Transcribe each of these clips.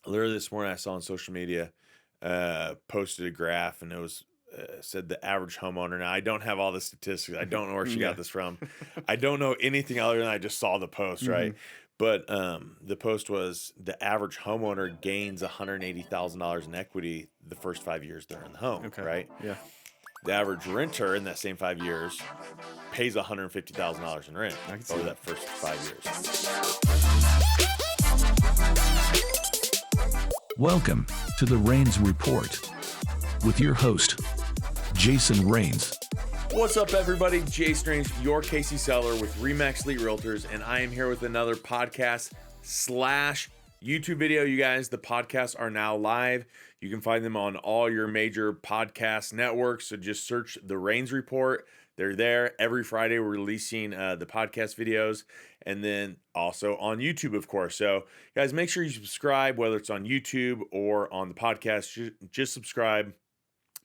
literally this morning I saw on social media, posted a graph, and it was said the average homeowner. Now I don't have all the statistics. I don't know where she Yeah. got this from. I don't know anything other than I just saw the post, right? Mhm. But the post was the average homeowner gains $180,000 in equity the first 5 years they're in the home, Okay. right? Yeah. The average renter in that same 5 years pays $150,000 in rent I can see over that. that first 5 years. Welcome to the Rains Report with your host, Jason Rains. What's up, everybody? Jason Rains, your Casey Seller with RE/MAX Elite Realtors, and I am here with another podcast / YouTube video. You guys, the podcasts are now live. You can find them on all your major podcast networks. So just search the Rains Report. They're there every Friday. We're releasing the podcast videos, and then also on YouTube, of course. So, guys, make sure you subscribe, whether it's on YouTube or on the podcast. Just subscribe.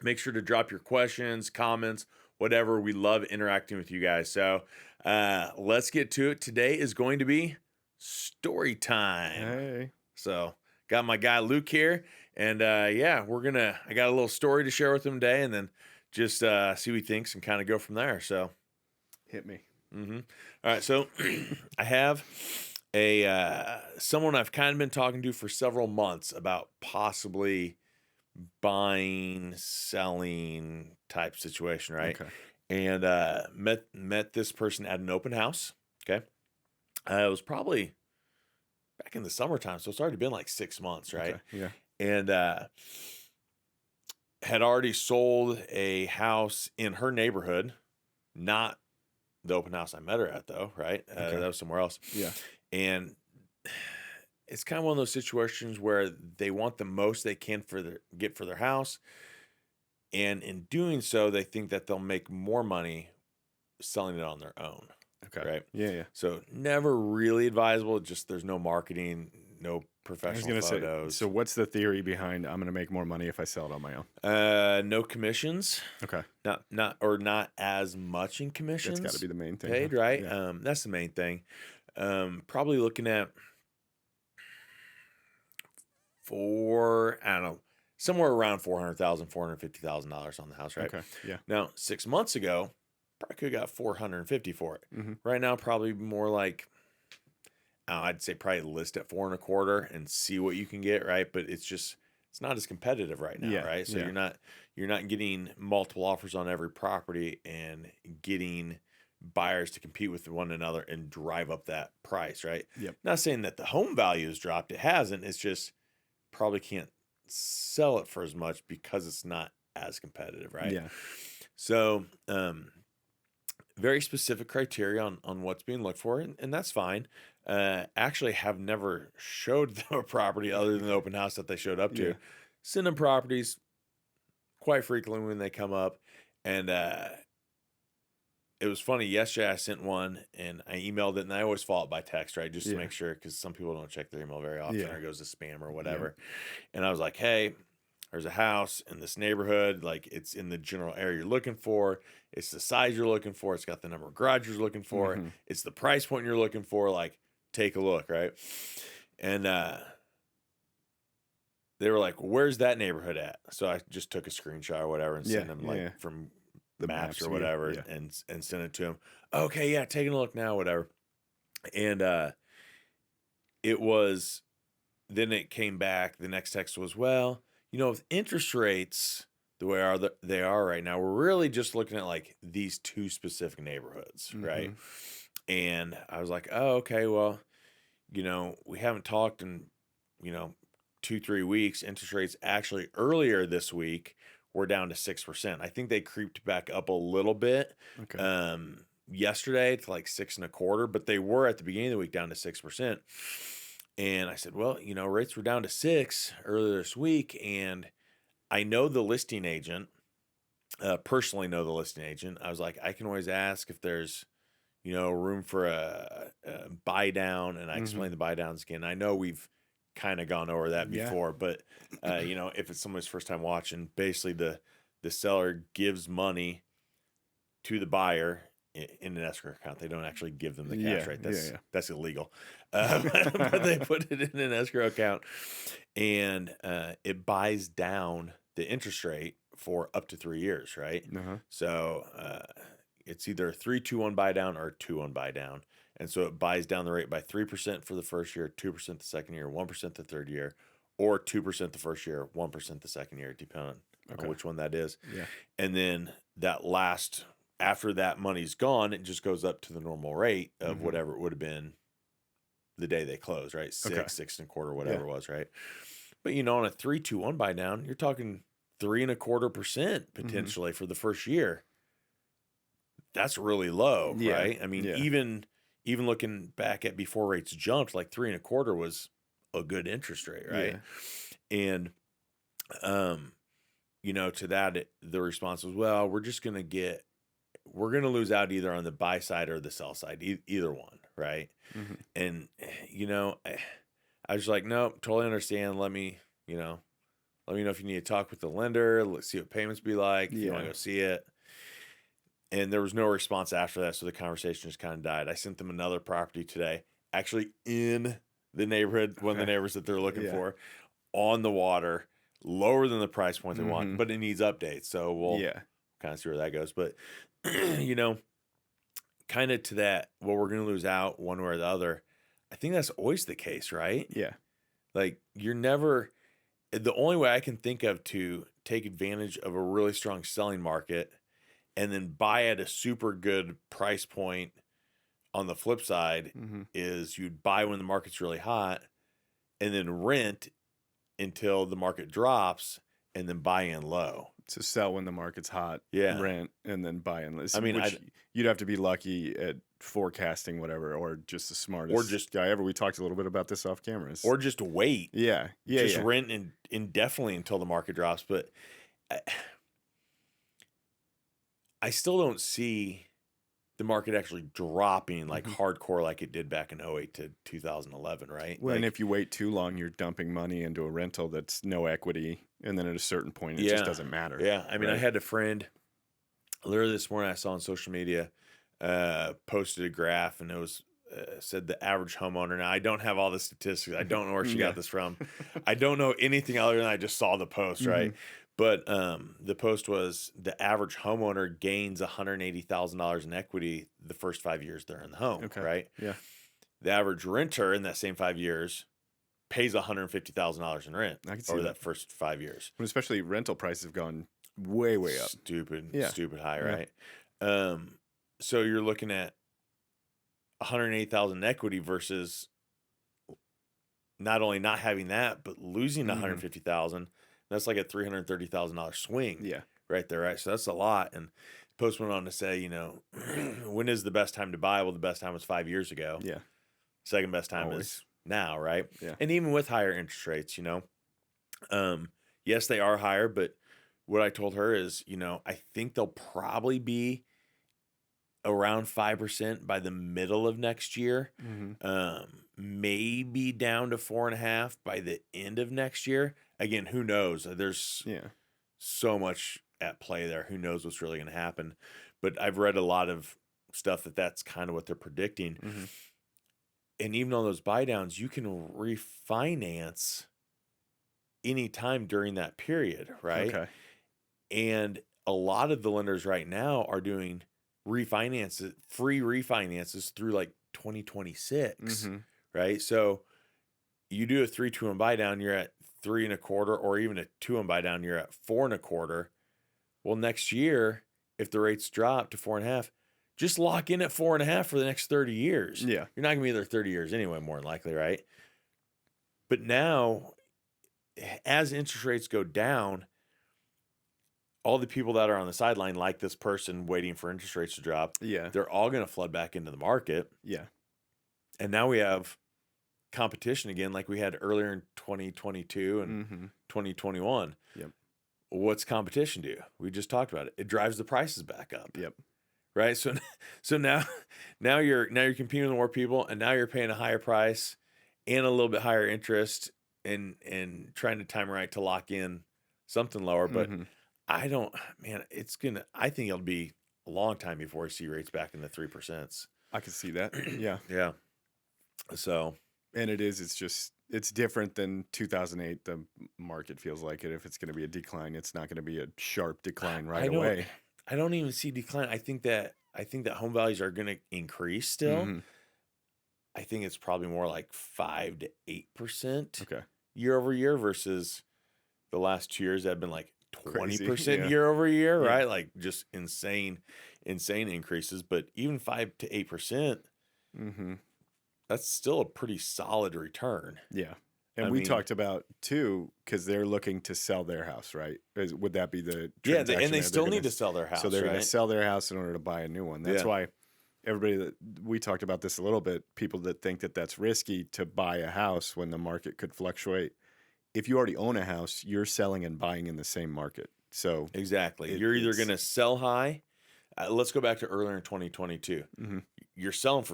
Make sure to drop your questions, comments, whatever. We love interacting with you guys. So let's get to it. Today is going to be story time. Hey. So got my guy Luke here, and I got a little story to share with him today, and then just see what he thinks and kind of go from there. So Hit me. all right, so I have someone I've kind of been talking to for several months about possibly buying, selling type situation, right? Okay. And met this person at an open house. Okay. It was probably back in the summertime, so it's already been like 6 months, right? Okay. Yeah. And had already sold a house in her neighborhood, not the open house I met her at, though, right? Okay. That was somewhere else. Yeah. And it's kind of one of those situations where they want the most they can for their house, and in doing so, they think that they'll make more money selling it on their own. Okay. Right. Yeah. Yeah. So never really advisable. Just there's no marketing, no I was professional gonna photos. say. So, what's the theory behind I'm gonna make more money if I sell it on my own? No commissions. Okay. Not as much in commissions. That's got to be the main thing. paid, huh? right? Yeah. That's the main thing. Probably looking at somewhere around $450,000 on the house, right? Okay. Yeah. Now, 6 months ago, probably could have got 450 for it. Mm-hmm. Right now, probably more like, I'd say probably list at 4.25 and see what you can get, right? But it's not as competitive right now, Yeah, right? So yeah. you're not getting multiple offers on every property and getting buyers to compete with one another and drive up that price, right? Yep. Not saying that the home value has dropped. It hasn't. It's just probably can't sell it for as much because it's not as competitive, right? Yeah. So, very specific criteria on what's being looked for, and that's fine. Actually have never showed them a property other than the open house that they showed up to. Yeah. Send them properties quite frequently when they come up. And it was funny. Yesterday I sent one and I emailed it, and I always follow it by text, right? Just to Yeah. make sure, because some people don't check their email very often, Yeah. or it goes to spam or whatever. And I was like, hey, there's a house in this neighborhood. Like, it's in the general area you're looking for. It's the size you're looking for. It's got the number of garages you're looking for. Mhm. It's the price point you're looking for. Like, take a look, right? And they were like, where's that neighborhood at? So I just took a screenshot or whatever and sent them like from The maps or view, whatever, yeah. and sent it to them. Okay, yeah, taking a look now, whatever. And then it came back. The next text was, well, with interest rates the way they are right now, we're really just looking at like these two specific neighborhoods, right? And I was like, oh, okay, well, we haven't talked in 2-3 weeks. Interest rates actually earlier this week were down to 6%. I think they creeped back up a little bit Okay. yesterday to like 6.25, but they were at the beginning of the week down to 6%. And I said, well, rates were down to 6 earlier this week, and I know the listing agent, personally know the listing agent. I was like, I can always ask if there's, room for a buy down, and I explained the buy downs again. I know we've kind of gone over that Yeah. before, but if it's somebody's first time watching, basically the seller gives money to the buyer in an escrow account. They don't actually give them the Yeah, cash, right? That's yeah. that's illegal. But they put it in an escrow account, and it buys down the interest rate for up to 3 years, right? Uh-huh. So it's either a 3-2-1 buy down or a 2-1 buy down. And so it buys down the rate by 3% for the first year, 2% the second year, 1% the third year, or 2% the first year, 1% the second year, depending on which one that is. Yeah. And then after that money's gone, it just goes up to the normal rate of whatever it would have been the day they close, right? 6.25, whatever it was, right? But on a 3-2-1 buy down, you're talking 3.25% potentially for the first year. That's really low, right? I mean, even looking back at before rates jumped, like 3.25 was a good interest rate, right? And to that, the response was, well, we're going to lose out either on the buy side or the sell side, either one, right? And I was like, nope, totally understand. Let me know if you need to talk with the lender. Let's see what payments be like. If you want to go see it. And there was no response after that, so the conversation just kind of died. I sent them another property today, actually in the neighborhood, one of the neighbors that they're looking for, on the water, lower than the price point they want, but it needs updates. So we'll kind of see where that goes. But, kind of to that, well, we're going to lose out one way or the other. I think that's always the case, right? Yeah. Like, the only way I can think of to take advantage of a really strong selling market and then buy at a super good price point on the flip side is you'd buy when the market's really hot and then rent until the market drops and then buy in low. To sell when the market's hot, rent, and then buy in. I mean, you'd have to be lucky at forecasting whatever, or just the smartest guy ever. We talked a little bit about this off cameras. Or just wait. Just rent indefinitely until the market drops. But I still don't see the market actually dropping like hardcore like it did back in 2008 to 2011, right? Well, and if you wait too long, you're dumping money into a rental that's no equity, and then at a certain point, it just doesn't matter. Yeah, I mean, I had a friend literally this morning I saw on social media posted a graph, and it was said the average homeowner. Now, I don't have all the statistics. I don't know where she got this from. I don't know anything other than I just saw the post, right? But the post was the average homeowner gains $180,000 in equity the first 5 years they're in the home, right? Yeah. The average renter in that same 5 years pays $150,000 in rent over that first 5 years. But especially rental prices have gone way up. Stupid high, right? So you're looking at $180,000 in equity versus not only not having that, but losing $150,000. That's like a $330,000 swing. Yeah. Right there, right? So that's a lot. And Post went on to say, when is the best time to buy? Well, the best time was 5 years ago. Yeah. Second best time is now, right? Yeah. And even with higher interest rates, yes, they are higher, but what I told her is, I think they'll probably be around 5% by the middle of next year. Maybe down to 4.5% by the end of next year. Again, who knows? There's so much at play there. Who knows what's really going to happen? But I've read a lot of stuff that's kind of what they're predicting. And even on those buy downs, you can refinance anytime during that period, right? Okay. And a lot of the lenders right now are doing free refinances through like 2026, right? So you do a 3-2-1 buy down, you're at 3.25, or even a 2-1 buy down, you're at 4.25. Well, next year, if the rates drop to 4.5, just lock in at 4.5 for the next 30 years. Yeah. You're not gonna be there 30 years anyway, more than likely, right? But now, as interest rates go down, all the people that are on the sideline, like this person waiting for interest rates to drop, they're all going to flood back into the market. Yeah. And now we have competition again, like we had earlier in 2022 and 2021. Yep. What's competition do? We just talked about it. It drives the prices back up. Yep. Right. So now you're competing with more people, and now you're paying a higher price and a little bit higher interest, and trying to time right to lock in something lower. But I think it'll be a long time before we see rates back in the 3%. I can see that. Yeah. Yeah. So, and it's different than 2008. The market feels like it. If it's going to be a decline, it's not going to be a sharp decline right away. I don't even see decline. I think that home values are going to increase still. Mm-hmm. I think it's probably more like 5 to 8% Okay. year over year versus the last 2 years that have been like 20% yeah. year over year, Yeah. right? Like just insane increases. But even 5 to 8%, Mm-hmm. that's still a pretty solid return. Yeah. And we talked about too, because they're looking to sell their house, right? Would that be the transaction? And they still need to sell their house. So they're going right? to sell their house in order to buy a new one. That's why everybody that we talked about this a little bit, people that think that that's risky to buy a house when the market could fluctuate. If you already own a house, you're selling and buying in the same market. So exactly, you're either going to sell high. Let's go back to earlier in 2022. Mm-hmm. You're selling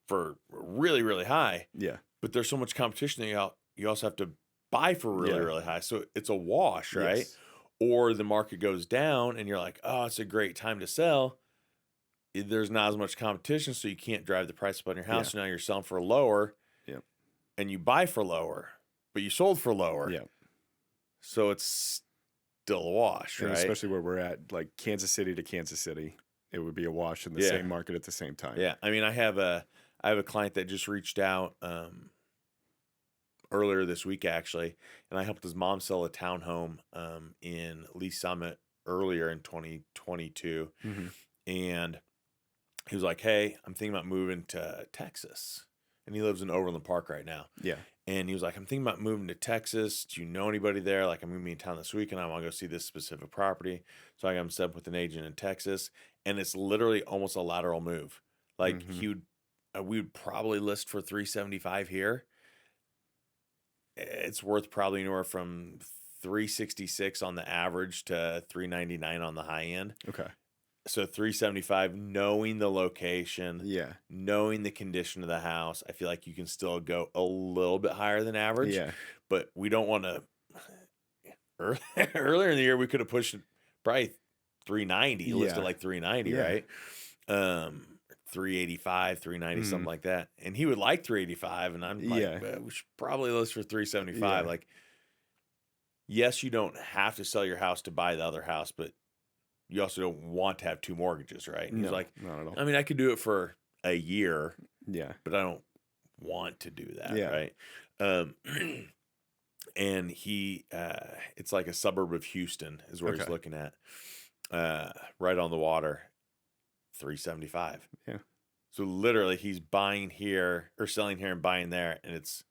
for really, really high. Yeah. But there's so much competition that you also have to buy for really, really high. So it's a wash, right? Yes. Or the market goes down and you're like, oh, it's a great time to sell. There's not as much competition, so you can't drive the price up on your house. Yeah. So now you're selling for lower. Yep. And you buy for lower, but you sold for lower. Yeah. So it's still a wash, and right? especially where we're at, like Kansas City to Kansas City, it would be a wash in the same market at the same time. Yeah. I mean, I have a client that just reached out earlier this week, actually, and I helped his mom sell a townhome in Lee Summit earlier in 2022. Mm-hmm. And he was like, hey, I'm thinking about moving to Texas. And he lives in Overland Park right now. Yeah. And he was like, I'm thinking about moving to Texas. Do you know anybody there? Like, I'm going to be in town this week and I want to go see this specific property. So I got him set up with an agent in Texas. And it's literally almost a lateral move. Like, we would probably list for $375 here. It's worth probably anywhere from $366 on the average to $399 on the high end. Okay. So $375, knowing the location, knowing the condition of the house, I feel like you can still go a little bit higher than average. Yeah. But we don't want to. Earlier in the year, we could have pushed probably $390, listed like $390, right? 385, 390, something like that. And he would like 385, and I'm like, well, we should probably list for 375. Like, yes, you don't have to sell your house to buy the other house, but you also don't want to have two mortgages, right? And he's like, not at all. I mean, I could do it for a year, but I don't want to do that, right? And he, it's like a suburb of Houston is where he's looking at, right on the water, 375. Yeah. So literally, he's buying here or selling here and buying there, and it's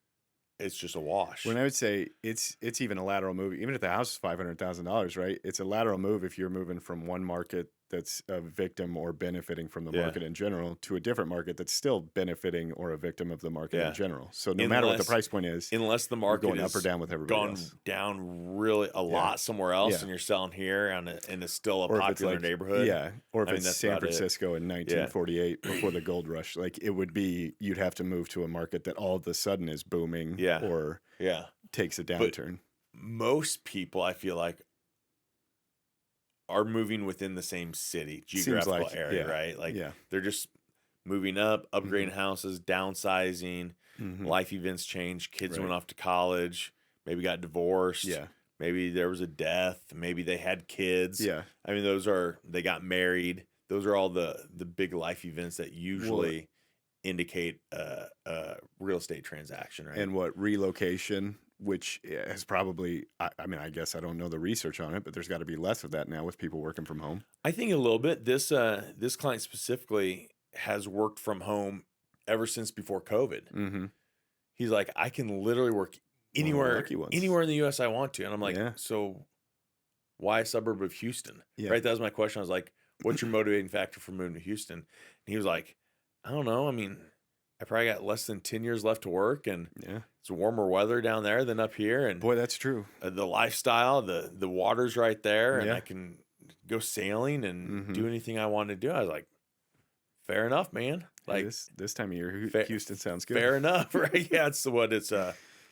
just a wash. When I would say it's even a lateral move, even if the house is $500,000, right? It's a lateral move if you're moving from one market that's a victim or benefiting from the market in general to a different market that's still benefiting or a victim of the market in general. So no matter what the price point is, unless the market going up or down with everybody else. Down really a lot somewhere else, and you're selling here and it's still a popular neighborhood. Yeah, or if it's San Francisco in 1948 before the gold rush, like it would be, you'd have to move to a market that all of a sudden is booming or takes a downturn. But most people, I feel like, are moving within the same city, geographical area, right? Like they're just moving up, upgrading houses, downsizing, life events change, kids went off to college, maybe got divorced, maybe there was a death, maybe they had kids. I mean, they got married. Those are all the big life events that usually indicate a real estate transaction, right? And what relocation, which has probably, I mean, I guess I don't know the research on it, but there's got to be less of that now with people working from home. I think a little bit. This client specifically has worked from home ever since before COVID. He's like, I can literally work anywhere in the U.S. I want to. And I'm like, so why a suburb of Houston? Right? That was my question. I was like, what's your motivating factor for moving to Houston? And he was like, I don't know. I mean, I probably got less than 10 years left to work, and it's warmer weather down there than up here. And boy, that's true. The lifestyle, the water's right there, and I can go sailing and do anything I want to do. I was like, fair enough, man. Like this time of year, Houston sounds good. Fair enough, right? Yeah, it's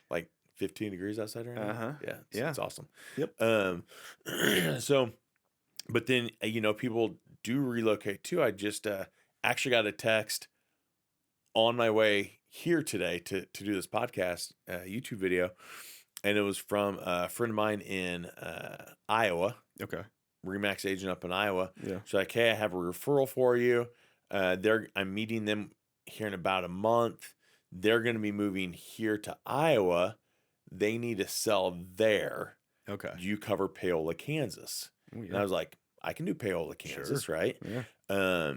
like 15 degrees outside right now. It's awesome. Yep. So, but then people do relocate too. I just actually got a text on my way here today to do this podcast YouTube video, and it was from a friend of mine in Iowa. Okay. Remax agent up in Iowa. Yeah. So like, hey, I have a referral for you. I'm meeting them here in about a month. They're going to be moving here to Iowa. They need to sell there. Okay. Do you cover Paola, Kansas? Oh, yeah. And I was like, I can do Paola, Kansas, Sure. right? Yeah.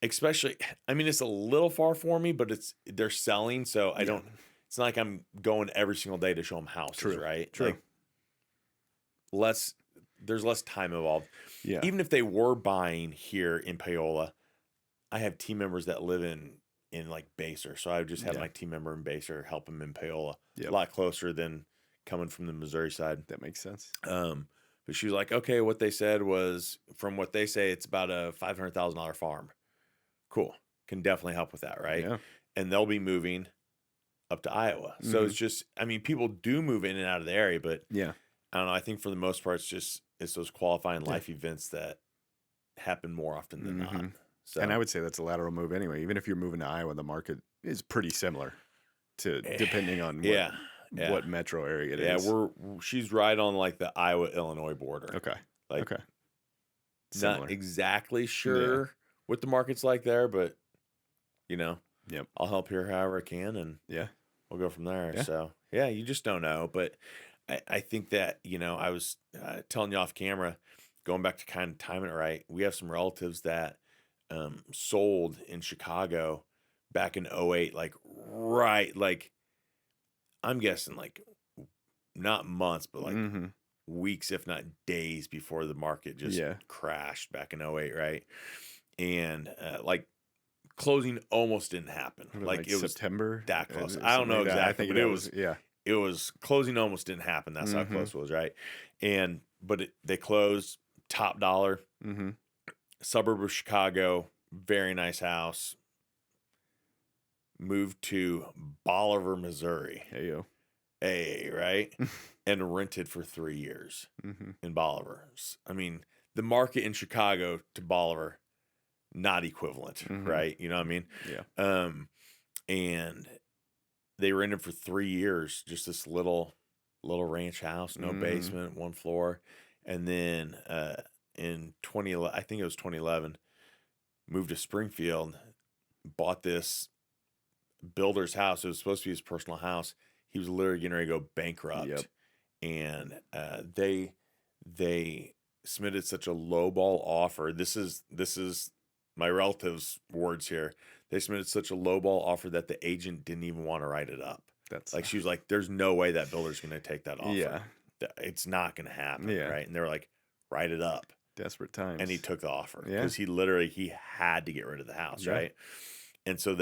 Especially, I mean, it's a little far for me, but they're selling, so I don't. It's not like I'm going every single day to show them houses, True. right? True. Like, there's less time involved. Yeah. Even if they were buying here in Paola, I have team members that live in like Baser, so I would just have my team member in Baser help them in Paola. Yep. A lot closer than coming from the Missouri side. That makes sense. But she was like, okay, what they said was, from what they say, it's about a $500,000 farm. Cool. Can definitely help with that, right? Yeah. And they'll be moving up to Iowa. So it's just, I mean, people do move in and out of the area, but Yeah. I don't know. I think for the most part, it's those qualifying life events that happen more often than not. So, And I would say that's a lateral move anyway. Even if you're moving to Iowa, the market is pretty similar to depending on what metro area it is. Yeah, she's right on like the Iowa-Illinois border. Okay. Like, okay. Not Similar. exactly sure what the market's like there, but Yep. I'll help here however I can, and we'll go from there. Yeah. So you just don't know. But I think that, I was telling you off camera, going back to kind of timing it right, we have some relatives that sold in Chicago back in 2008, like I'm guessing like not months, but like weeks, if not days before the market just crashed back in 2008, right? And like closing almost didn't happen. Like it was September, that close. I don't know like exactly, but it was closing almost didn't happen. That's how close it was, right? But they closed top dollar, suburb of Chicago, very nice house. Moved to Bolivar, Missouri. Right? And rented for 3 years in Bolivar. I mean, the market in Chicago to Bolivar, not equivalent, right? You know what I mean? Yeah. And they rented for 3 years, just this little ranch house, no basement, one floor. And then in 2011, I think it was 2011, moved to Springfield, bought this builder's house. It was supposed to be his personal house. He was literally getting ready to go bankrupt. And they submitted such a lowball offer. This is my relative's words here. They submitted such a lowball offer that the agent didn't even want to write it up. That's like, she was like, there's no way that builder's going to take that offer. Yeah. It's not going to happen. Yeah. Right. And they were like, write it up. Desperate times. And he took the offer because he had to get rid of the house. Yeah. Right. And so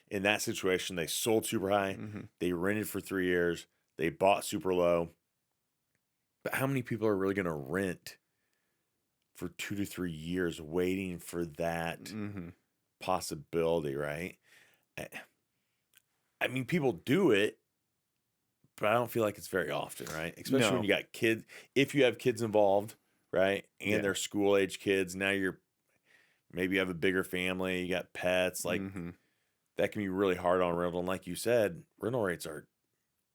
in that situation, they sold super high. They rented for 3 years. They bought super low. But how many people are really going to rent for 2 to 3 years waiting for that possibility, right? I mean, people do it, but I don't feel like it's very often, right? Especially when you got kids. If you have kids involved, right, and they're school-age kids, now maybe you have a bigger family, you got pets, like that can be really hard on rental. And like you said, rental rates are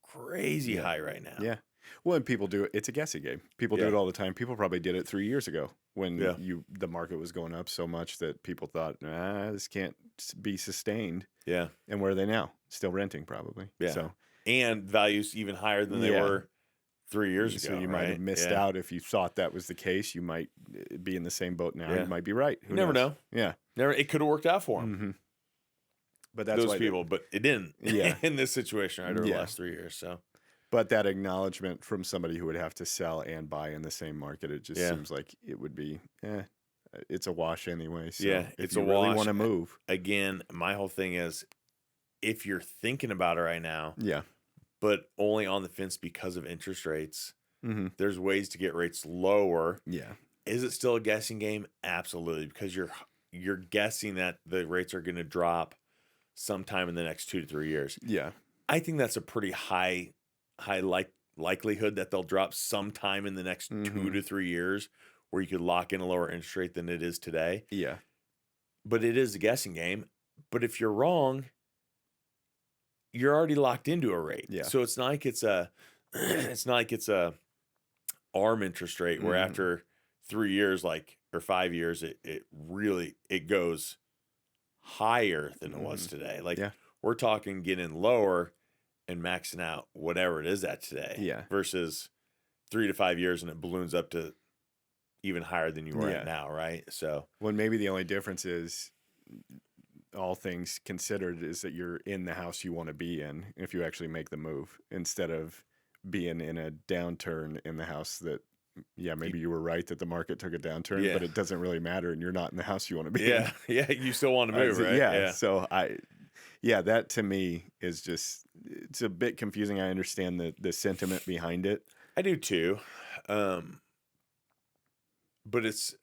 crazy high right now. Yeah. Well, and people do it. It's a guessing game. People do it all the time. People probably did it 3 years ago when the market was going up so much that people thought, this can't be sustained. Yeah. And where are they now? Still renting, probably. Yeah. So, and values even higher than they were 3 years ago. So you might have missed out if you thought that was the case. You might be in the same boat now. You might be right. You never know. Yeah. It could have worked out for them. But that's those people, but it didn't. Yeah. In this situation, right, over the last 3 years. So. But that acknowledgement from somebody who would have to sell and buy in the same market, it just seems like it would be, it's a wash anyway. So it's if you a really wash. Want to move. Again, my whole thing is, if you're thinking about it right now, but only on the fence because of interest rates, there's ways to get rates lower. Yeah. Is it still a guessing game? Absolutely, because you're guessing that the rates are going to drop sometime in the next 2 to 3 years. Yeah. I think that's a pretty high likelihood that they'll drop sometime in the next 2 to 3 years, where you could lock in a lower interest rate than it is today. Yeah. But it is a guessing game. But if you're wrong, you're already locked into a rate. Yeah. So it's not like it's a ARM interest rate where after 3 years, or 5 years, it really goes higher than it was today. Like we're talking getting lower and maxing out whatever it is at today. Yeah. Versus 3 to 5 years and it balloons up to even higher than you were at now, right? So well, maybe the only difference is, all things considered, is that you're in the house you want to be in if you actually make the move, instead of being in a downturn in the house that, maybe you were right that the market took a downturn, but it doesn't really matter and you're not in the house you want to be in. Yeah, you still want to move, right? Yeah. So that to me is just, it's a bit confusing. I understand the sentiment behind it. I do too. But it's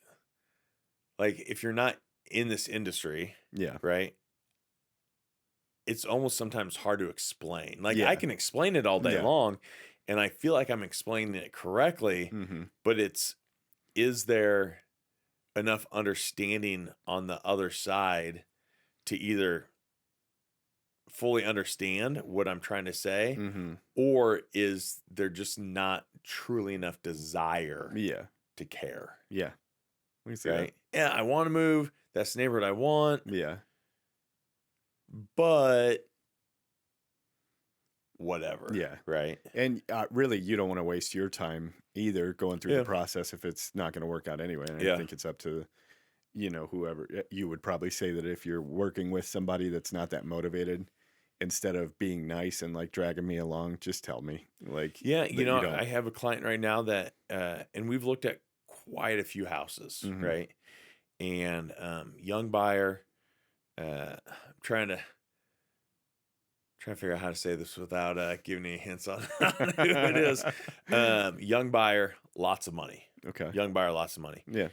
like, if you're not in this industry, right? It's almost sometimes hard to explain. Like I can explain it all day long, and I feel like I'm explaining it correctly, but is there enough understanding on the other side to either fully understand what I'm trying to say, or is there just not truly enough desire to care? Yeah. We see right? Yeah, I want to move. That's the neighborhood I want. Yeah. But whatever. Yeah. Right. And really, you don't want to waste your time either going through the process if it's not going to work out anyway. And I think it's up to, whoever. You would probably say that if you're working with somebody that's not that motivated, instead of being nice and like dragging me along, just tell me. Like, I have a client right now that, and we've looked at quite a few houses, right? And young buyer, trying to figure out how to say this without giving any hints on who it is. Young buyer, lots of money. Okay. Young buyer, lots of money. Yeah.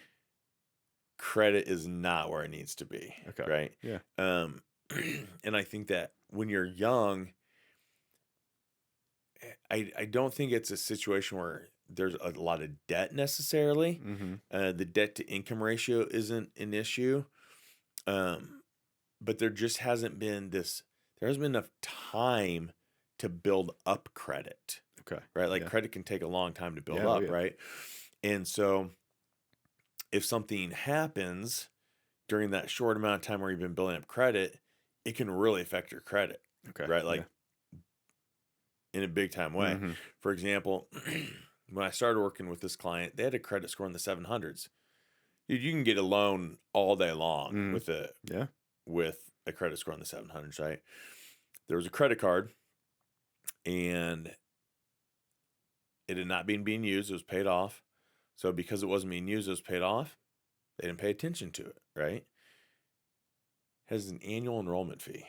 Credit is not where it needs to be. Okay. Right. Yeah. And I think that when you're young, I don't think it's a situation where there's a lot of debt necessarily. The debt to income ratio isn't an issue. But there just hasn't been there hasn't been enough time to build up credit. Okay. Right. Like credit can take a long time to build up. Right. And so if something happens during that short amount of time where you've been building up credit, it can really affect your credit. Okay. Right. Like in a big time way. For example, when I started working with this client, they had a credit score in the 700s. Dude, you can get a loan all day long with a credit score in the 700s, right? There was a credit card, and it had not been being used. It was paid off. So because it wasn't being used, it was paid off. They didn't pay attention to it, right? It has an annual enrollment fee.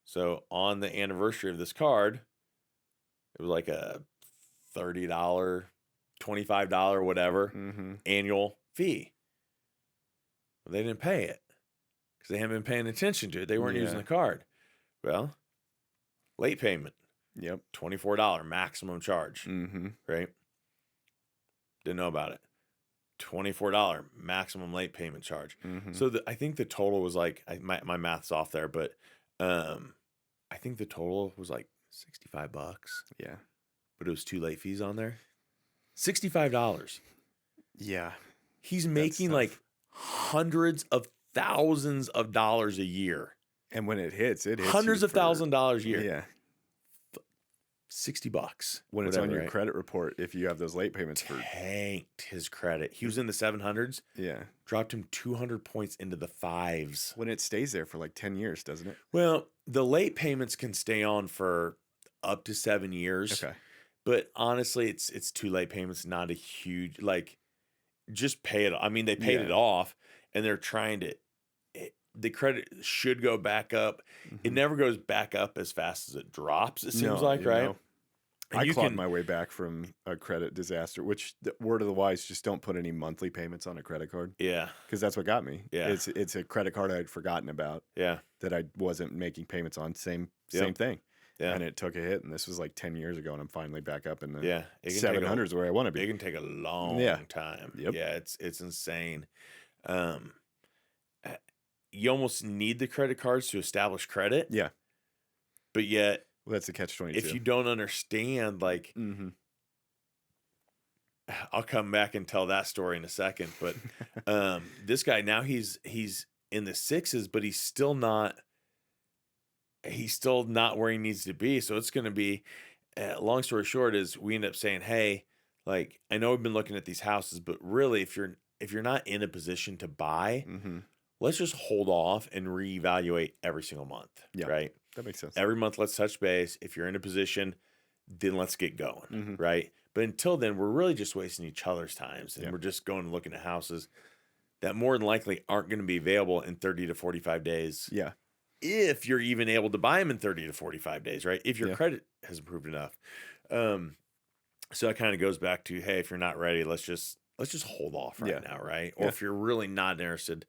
So on the anniversary of this card, it was like a $30, $25, whatever, annual fee. Well, they didn't pay it because they haven't been paying attention to it. They weren't using the card. Well, late payment. Yep. $24 maximum charge. Right? Didn't know about it. $24 maximum late payment charge. So I think the total was like, my math's off there, but I think the total was like $65. Yeah. But it was 2 late fees on there. $65. Yeah. He's making like hundreds of thousands of dollars a year. And when it hits hundreds of $1,000s a year. Yeah. $60. When it's on your credit report, if you have those late payments tanked his credit. He was in the 700s. Yeah. Dropped him 200 points into the 5s. When it stays there for like 10 years, doesn't it? Well, the late payments can stay on for up to 7 years. Okay. But honestly, it's 2 late payments, not a huge, like, just pay it. I mean, they paid it off, and they're trying to, the credit should go back up. It never goes back up as fast as it drops, it seems like, right? I clawed my way back from a credit disaster, which, the word of the wise, just don't put any monthly payments on a credit card. Yeah. Because that's what got me. Yeah. It's a credit card I'd forgotten about. Yeah. That I wasn't making payments on. Same thing. Yeah. and it took a hit. And this was like 10 years ago, and I'm finally back up in the Yeah. It can 700s where I want to be. It can take a long time. Yep. Yeah, it's insane. You almost need the credit cards to establish credit. Yeah. But yet, Well, that's the catch-22. if you don't understand, like, I'll come back and tell that story in a second. But this guy now he's in the 6s, but he's still not where he needs to be. So it's going to be, long story short, is we end up saying, hey, like, I know we've been looking at these houses, but really, if you're not in a position to buy, let's just hold off and reevaluate every single month. Yeah. Right. That makes sense. Every month, let's touch base. If you're in a position, then let's get going. Right. But until then, we're really just wasting each other's times, and we're just going and looking at houses that more than likely aren't going to be available in 30 to 45 days. Yeah. If you're even able to buy them in 30 to 45 days, right? If your credit has improved enough. So it kind of goes back to, hey, if you're not ready, let's just hold off right now, right? Or if you're really not interested,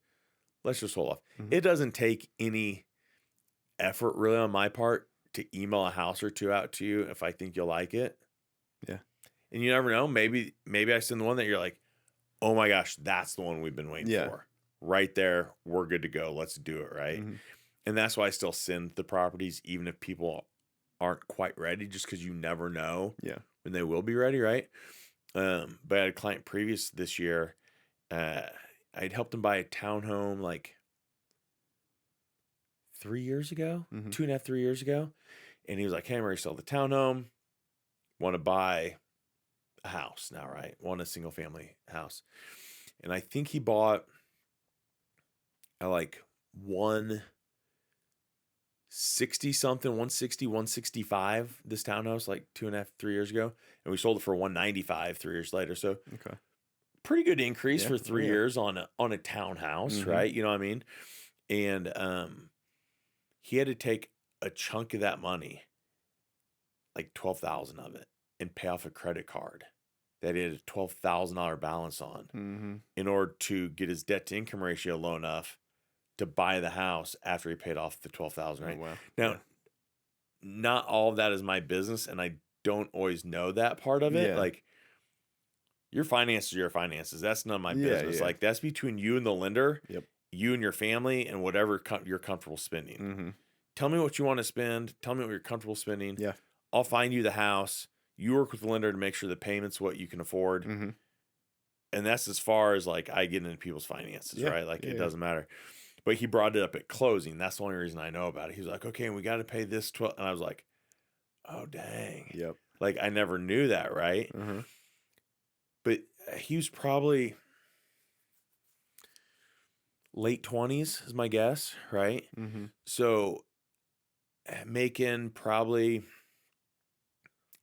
let's just hold off. It doesn't take any effort really on my part to email a house or two out to you if I think you'll like it. Yeah. And you never know. Maybe I send the one that you're like, oh my gosh, that's the one we've been waiting for. Right there, we're good to go. Let's do it, right? And that's why I still send the properties, even if people aren't quite ready, just because you never know when they will be ready, right? But I had a client previous this year. I'd helped him buy a townhome like 3 years ago, 2.5, 3 years ago. And he was like, hey, I'm ready to sell the townhome. Want to buy a house now, right? Want a single family house. And I think he bought a like 160 something, 160, 165, this townhouse like 2.5, 3 years ago. And we sold it for 195 3 years later. So pretty good increase for 3 years on a townhouse, right? You know what I mean? And he had to take a chunk of that money, like 12,000 of it, and pay off a credit card that he had a $12,000 balance on in order to get his debt to income ratio low enough to buy the house after he paid off the 12,000. Right? Oh, wow. Now, not all of that is my business, and I don't always know that part of it. Yeah. Like, your finances are your finances. That's none of my business. Yeah. Like, that's between you and the lender, Yep. you and your family, and whatever you're comfortable spending. Tell me what you want to spend. Tell me what you're comfortable spending. Yeah. I'll find you the house. You work with the lender to make sure the payment's what you can afford. And that's as far as like I get into people's finances, right? Like it doesn't matter. But he brought it up at closing. That's the only reason I know about it. He was like, okay, we got to pay this 12. And I was like, oh, dang. Yep. Like I never knew that, right? But he was probably late 20s is my guess, right? So making probably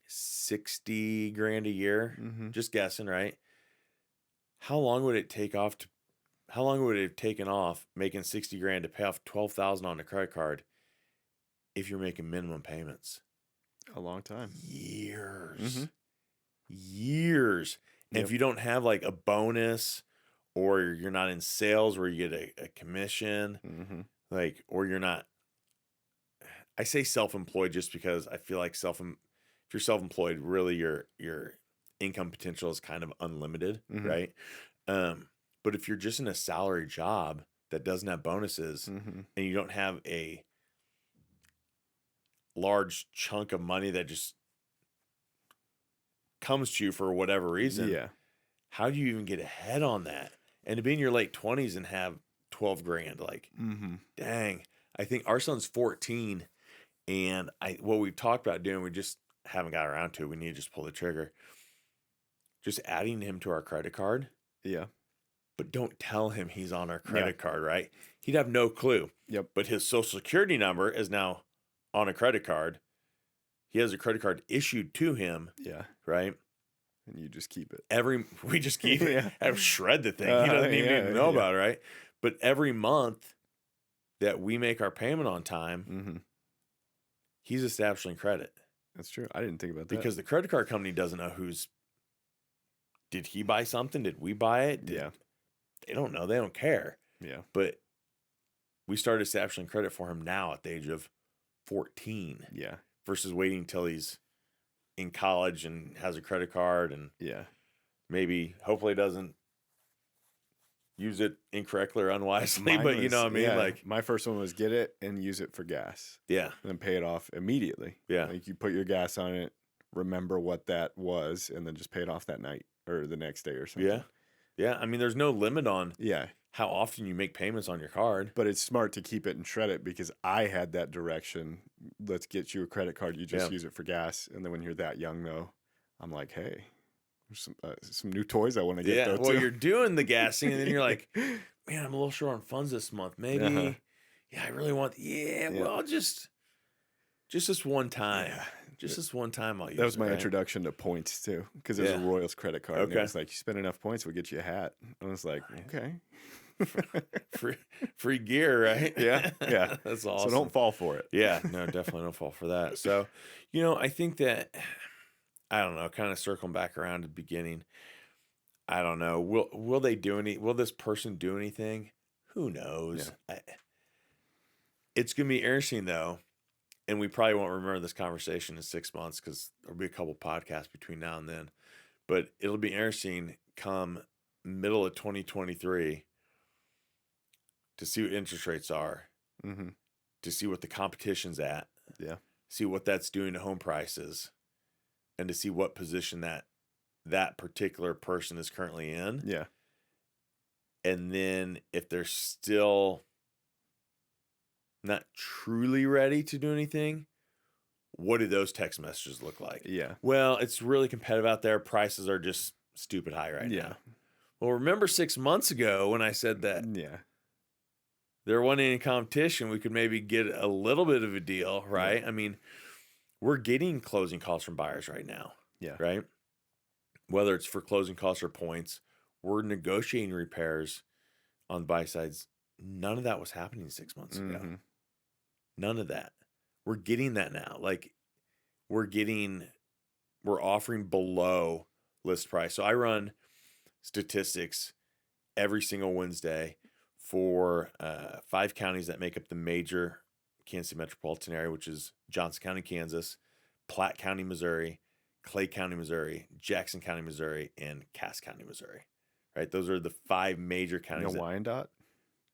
60 grand a year, just guessing, right? How long would it have taken off making 60 grand to pay off 12,000 on a credit card if you're making minimum payments? A long time. Years. And if you don't have like a bonus, or you're not in sales where you get a commission, like, or you're not, I say self-employed just because I feel like if you're self-employed, really your income potential is kind of unlimited, right? But if you're just in a salary job that doesn't have bonuses and you don't have a large chunk of money that just comes to you for whatever reason, how do you even get ahead on that? And to be in your late 20s and have 12 grand, like, dang. I think our son's 14, and what we've talked about doing, we just haven't got around to. We need to just pull the trigger. Just adding him to our credit card. Yeah. But don't tell him he's on our credit card, right? He'd have no clue. Yep. But his social security number is now on a credit card. He has a credit card issued to him. Yeah. Right? And you just keep it. We just keep it. Have shred the thing. He doesn't even know about it, right? But every month that we make our payment on time, he's establishing credit. That's true. I didn't think about that. Because the credit card company doesn't know did he buy something? Did we buy it? They don't know. They don't care. Yeah. But we started establishing credit for him now at the age of 14. Yeah. versus waiting until he's in college and has a credit card and maybe hopefully doesn't use it incorrectly or unwisely. But you know what I mean? Like my first one was get it and use it for gas. Yeah. And then pay it off immediately. Yeah. Like you put your gas on it, remember what that was, and then just pay it off that night or the next day or something. Yeah. Yeah. I mean, there's no limit on how often you make payments on your card. But it's smart to keep it and shred it because I had that direction. Let's get you a credit card. You just use it for gas. And then when you're that young, though, I'm like, hey, there's some new toys I want to get. Yeah, well, you're doing the gassing, and then you're like, man, I'm a little short on funds this month. Maybe, I really want. Well, just this one time. Just this one time I'll use it. That was my introduction to points, too, because there's a Royals credit card. Okay. And it was like, you spend enough points, we'll get you a hat. I was like, okay. free gear, right? Yeah. That's awesome. So don't fall for it. Yeah, no, definitely don't fall for that. So, I think that, I don't know, kind of circling back around to the beginning, I don't know. Will they do will this person do anything? Who knows? Yeah. It's going to be interesting, though, and we probably won't remember this conversation in 6 months because there'll be a couple podcasts between now and then. But it'll be interesting come middle of 2023 to see what interest rates are, to see what the competition's at, see what that's doing to home prices, and to see what position that particular person is currently in. Yeah. And then if they're still not truly ready to do anything, what do those text messages look like? Yeah. Well, it's really competitive out there. Prices are just stupid high right now. Well, remember 6 months ago when I said that there wasn't any competition, we could maybe get a little bit of a deal, right? I mean, we're getting closing costs from buyers right now. Yeah. Right? Whether it's for closing costs or points, we're negotiating repairs on the buy sides. None of that was happening 6 months ago. None of that. We're getting that now. Like we're offering below list price. So I run statistics every single Wednesday for 5 counties that make up the major Kansas City metropolitan area, which is Johnson County, Kansas, Platte County, Missouri, Clay County, Missouri, Jackson County, Missouri, and Cass County, Missouri. Right? Those are the 5 major counties. No Wyandotte?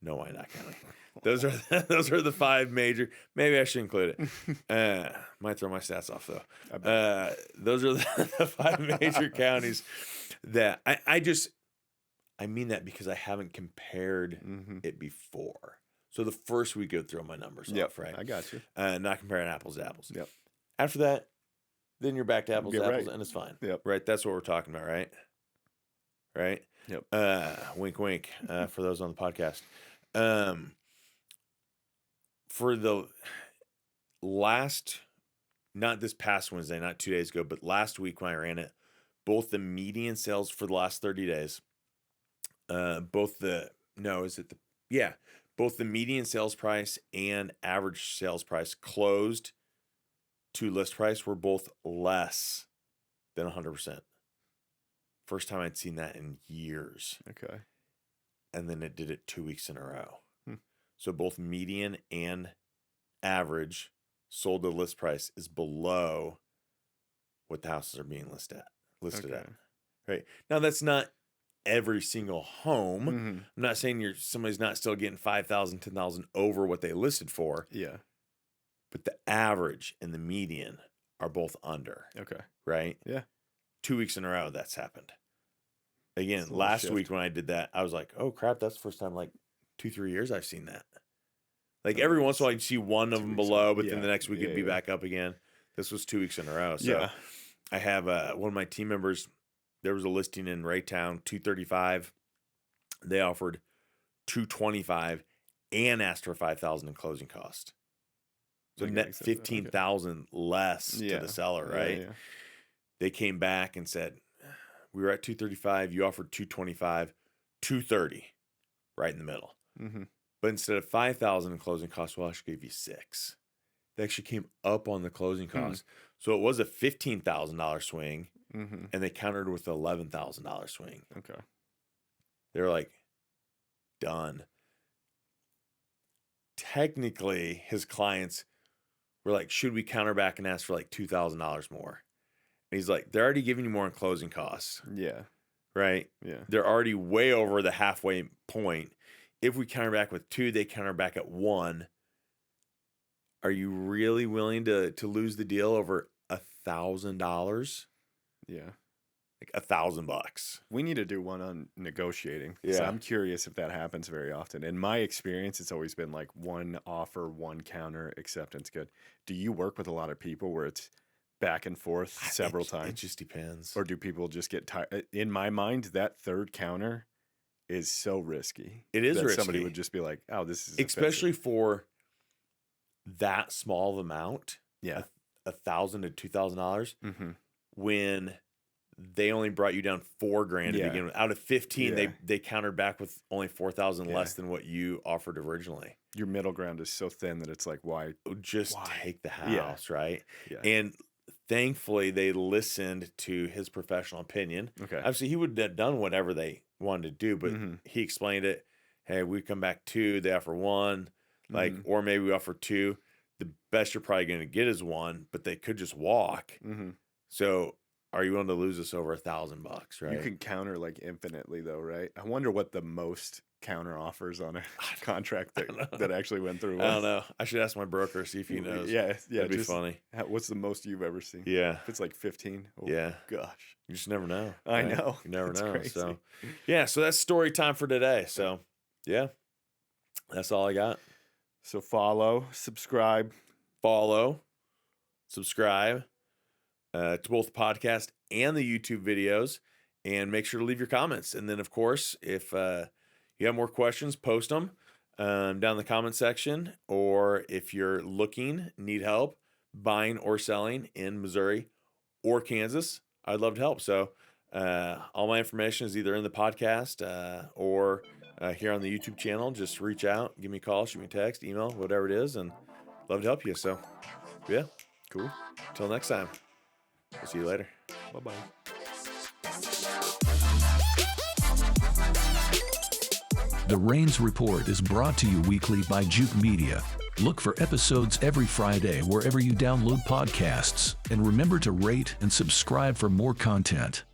No Wyandotte County. Those are the 5 major. Maybe I should include it. Might throw my stats off though. Those are the 5 major counties that I mean that because I haven't compared it before. So the first we go through my numbers off, right? I got you. Not comparing apples to apples. Yep. After that, then you're back to apples to apples, right. and it's fine. Yep. Right? That's what we're talking about, right? Right? Yep. Wink, wink, for those on the podcast. For the last, not this past Wednesday, not 2 days ago, but last week when I ran it, both the median sales for the last 30 days, both the median sales price and average sales price closed to list price were both less than 100%. First time I'd seen that in years. Okay. And then it did it 2 weeks in a row. So both median and average sold to list price is below what the houses are being listed at. Right. Now that's not every single home. I'm not saying somebody's not still getting 5,000, 10,000 over what they listed for. Yeah. But the average and the median are both under. Okay. Right? Yeah. 2 weeks in a row that's happened. Again, last week when I did that, I was like, oh crap, that's the first time like 2-3 years I've seen that. Like every once in a while I'd see one of them below, but then the next week it'd be back up again. This was 2 weeks in a row. So I have one of my team members, there was a listing in Raytown, 235. They offered 225 and asked for 5,000 in closing cost. So net 15,000 less to the seller, right? Yeah. They came back and said, we were at 235, you offered 225, 230, right in the middle. But instead of 5,000 in closing costs, we'll actually give you 6. They actually came up on the closing costs. So it was a $15,000 swing, and they countered with an $11,000 swing. Okay. They were like, done. Technically, his clients we're like, should we counter back and ask for like $2,000 more? And he's like, they're already giving you more in closing costs. Yeah. Right? Yeah. They're already way over the halfway point. If we counter back with 2, they counter back at 1. Are you really willing to lose the deal over $1,000? Yeah. Like $1,000. We need to do one on negotiating. Yeah. So I'm curious if that happens very often. In my experience, it's always been like one offer, one counter, acceptance good. Do you work with a lot of people where it's back and forth several times? It just depends. Or do people just get tired? In my mind, that third counter is so risky. It is that risky. Somebody would just be like, oh, this is especially offensive. for that small of amount. Yeah. $1,000 to $2,000 Mm-hmm. when they only brought you down $4,000 to Yeah. begin with. Out of 15, Yeah. they countered back with only 4,000 Yeah. less than what you offered originally. Your middle ground is so thin that it's like, why? Just Why? take the Yeah. house, right? Yeah. And thankfully, they listened to his professional opinion. Okay. Obviously, he would have done whatever they wanted to do, but Mhm. he explained it. Hey, we come back 2, they offer 1, like, Mhm. or maybe we offer 2. The best you're probably going to get is 1, but they could just walk. Mm-hmm. So, are you willing to lose us over $1,000, right? You can counter like infinitely though, right? I wonder what the most counter offers on a contract that actually went through was. I don't know. I should ask my broker, see if he knows. Yeah. That'd be just funny. What's the most you've ever seen? Yeah. If it's like 15. Oh, Yeah. Gosh. You just never know. I right? know. You never It's know. crazy. So, yeah. So that's story time for today. So, yeah. That's all I got. So follow, subscribe. Follow, subscribe to both the podcast and the YouTube videos, and make sure to leave your comments. And then, of course, if you have more questions, post them down in the comment section. Or if you're need help buying or selling in Missouri or Kansas, I'd love to help. So all my information is either in the podcast or here on the YouTube channel. Just reach out, give me a call, shoot me a text, email, whatever it is, and love to help you. So, yeah, Cool. until next time, we'll see you later. Bye-bye. The Rains Report is brought to you weekly by Juke Media. Look for episodes every Friday wherever you download podcasts, and remember to rate and subscribe for more content.